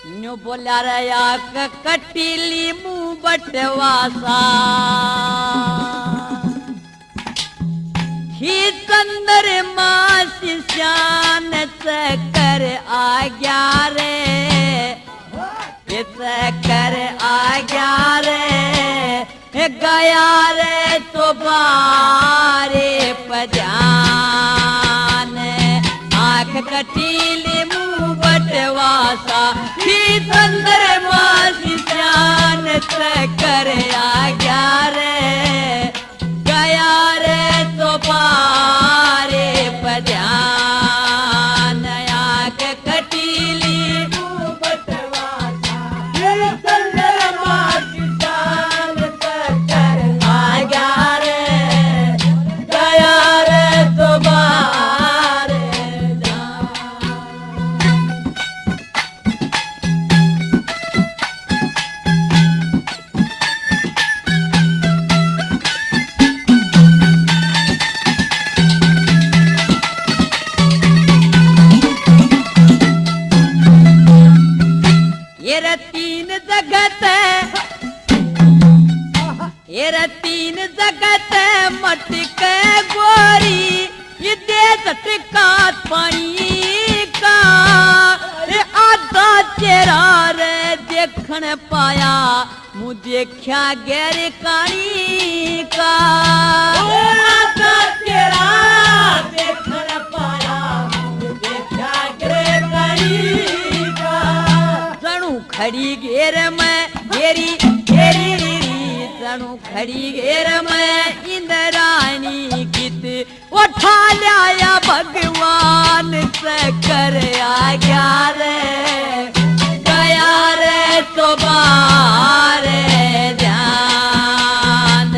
new बोल्या रे या कटीली मुंह बटवासा ही चंद्रमा शिष्यान कर आ गया रे कर आ गया रे गया रे तो बारे पजान आँख कटीली मुंह बटवासा ही चंद्रमा शिष्यान कर आ गया रे गया रे तो बारे पजान आँख कटीली मुंह बटवासा ही चंद्रमा शिष्यान कर आ गया रे गया रे तो बारे ये तीन जगत ये तीन जगत मटक गोरी ये देश टिका पानी का ये आधा चेहरा रे देखन पाया मुँह देखा गैर कानी का आधा चेहरा देखन पाया मुँह देखा गैर कानी का जणू खड़ी घेर में घेरी घेरी जणू खड़ी घेर में इंद्राणी गीत उठा लिया भगवान से कर आ गया रे तो बारे ध्यान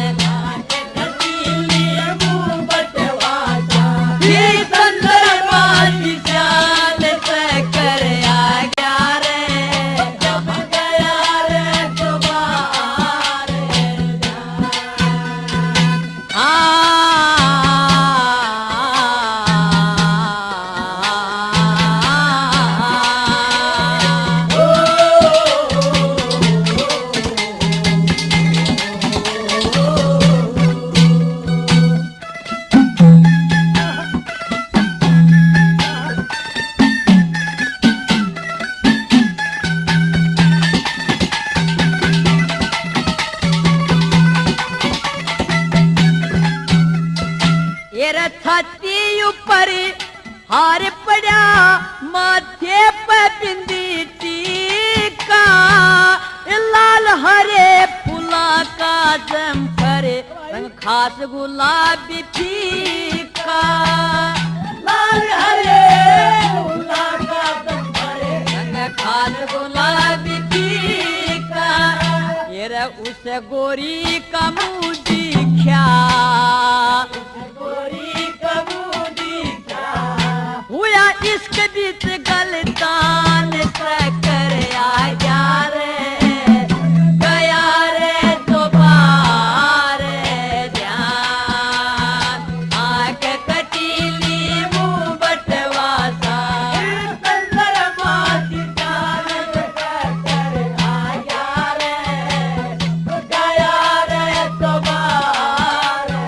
मुंह बटवासा ही चंद्रमा शिष्यान से कर आ गया रे गया रे तो बारे छाती ऊपर हार पड़ा माथे पे बिंदी टीका लाल हरे फूला का जमफर रंग खास गुलाबी फीका लाल हरे फूला का जमफर रंग खास गुलाबी फीका ये उस गोरी का मुँह दिखा हुआ इसके बीच गलतान कर आ गया रे तो बारे ध्यान आँख कटीली मुंह बटवासा चंद्रमा शिष्यान कर आ गया रे तो बारे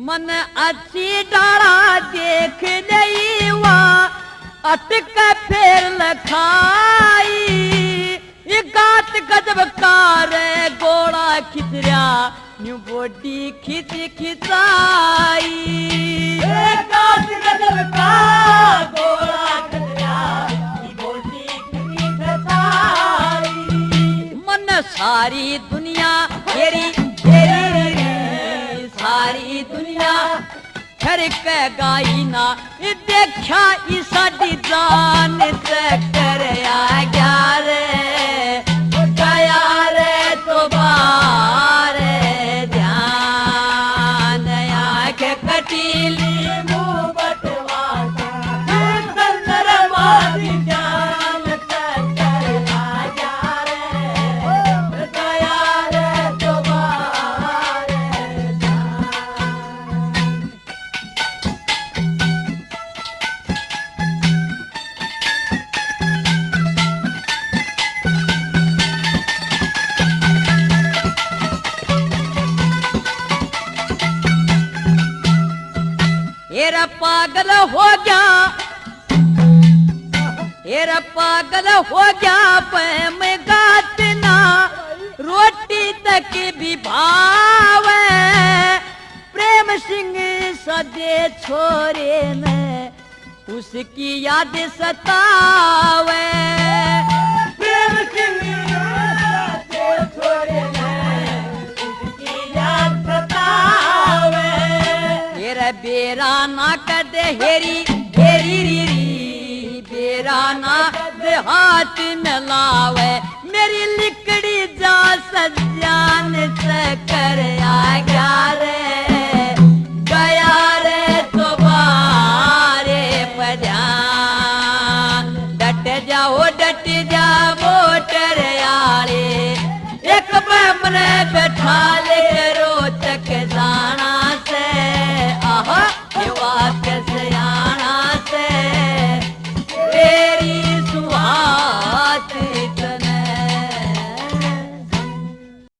मन अच्छी डाला देख नहीं हुआ अटक फेर लखाई ये गात गजब कार गोड़ा खिचरिया न्यू बॉडी खिच खिचाई गात गजब कार गोड़ा खिचरिया बॉडी खिच खिचाई मन सारी दुनिया तेरी सारी दुनिया ठरक गाई ना देखा साड़ी जान से कर आ गया रे तो बारे ध्यान आँख कटी मुंह बटवाता सुंदर मारी जान कर आजा रे दया रे तुम्हारे एरा पागल हो गया एरा पागल हो गया पैम गातना रोटी तक भी भावे प्रेम सिंह सदे छोरे में उसकी याद सतावे प्रेम सिंह सदे छोरे में उसकी याद सतावे तेरा बेरा ना कर दे हेरी हेरी री बेरा ना दे हाथ मिलावे मेरी लिकड़ी जा सजान कर आ गया रे तुम्हारे पजान डट जा मोटर आले एक बमने बैठा ले